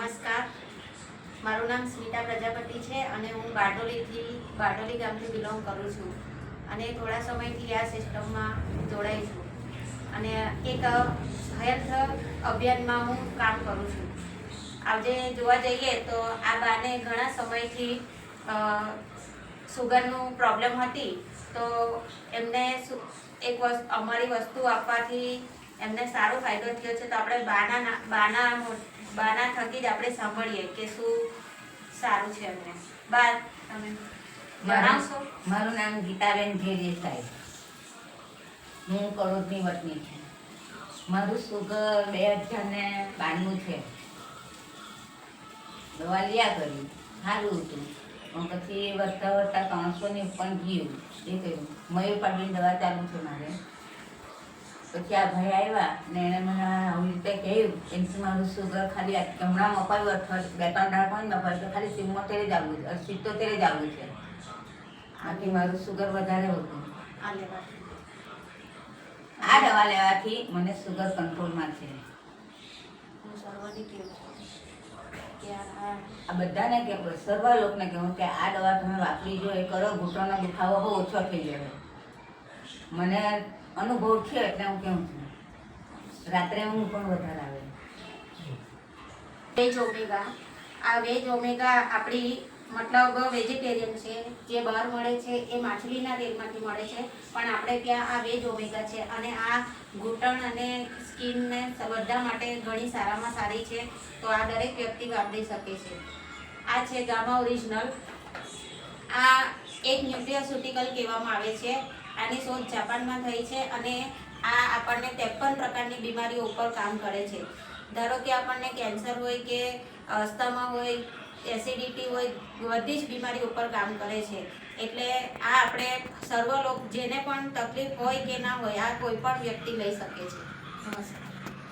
નમસ્કાર, મારું નામ સ્મિતા પ્રજાપતિ છે અને હું બારડોલી ગામથી બિલોંગ કરું છું અને થોડા સમયથી આ સિસ્ટમમાં જોડાઈ છું અને એક હેલ્થ અભિયાનમાં હું કામ કરું છું. આજે જોવા જઈએ તો આ બાને ઘણા સમયથી સુગરનું પ્રોબ્લેમ હતી, તો એમને અમારી વસ્તુ આપવાથી એમને સારો ફાયદો થયો છે. તો આપણે બાના થકી જ આપણે સાંભળીએ કે શું સારું છે એમને. બા, તમે જણાવશો? મારું નામ ગીતાબેન જે દેસાઈ, હું કરોડની વતની છું. મારું સુગર 2092 છે. દવા લ્યા કરી, સારું હતું, પણ પછી વધતા 300 ની ઉપર ગયું. એ કહ્યું મયુર પાટીની દવા ચાલુ છે મારે. પછી આ ભાઈ આવ્યા ને એણે મને આવી રીતે કહ્યું, એમથી મારું સુગર ખાલી હમણાં મપાયું 2-3 દાડા પણ મપાયું તો ખાલી 77 જ આવ્યું છે, 77 જ આવ્યું છે. આથી મારું સુગર વધારે હતું. આ દવા લેવાથી મને સુગર કંટ્રોલમાં છે. આ બધાને કહેવું, સર્વ લોકોને કહેવું કે આ દવા તમે વાપરી જો, એ કરો, ઘૂંટણનો દુખાવો બહુ ઓછો થઈ જાય. મને અનુભવ છે એટલે હું કેવું છું. રાત્રે ઊંઘ પણ વધારે આવે. વેજ ઓમેગા, આ વેજ ઓમેગા આપણી મતલબ વેજીટેરિયન છે. જે બહાર મળે છે એ માછલીના તેલમાંથી મળે છે, પણ આપણે ત્યાં આ વેજ ઓમેગા છે અને આ ઘૂંટણ અને સ્કિનને બધા માટે ઘણી સારામાં સારી છે. તો આ દરેક વ્યક્તિ વાપરી શકે છે. આ છે ગામા ઓરિજિનલ. આ એક ન્યુટ્રિયોસ્યુટિકલ કહેવામાં આવે છે. આની શોધ જાપાનમાં થઈ છે અને આ આપણને 53 પ્રકારની બીમારીઓ ઉપર કામ કરે છે. ધારો કે આપણને કેન્સર હોય કે અસ્થમા હોય, એસિડિટી હોય, બધી જ બીમારી ઉપર કામ કરે છે. એટલે આ આપણે સર્વ લોક જેને પણ તકલીફ હોય કે ના હોય, આ કોઈ પણ વ્યક્તિ લઈ શકે છે. નમસ્કાર.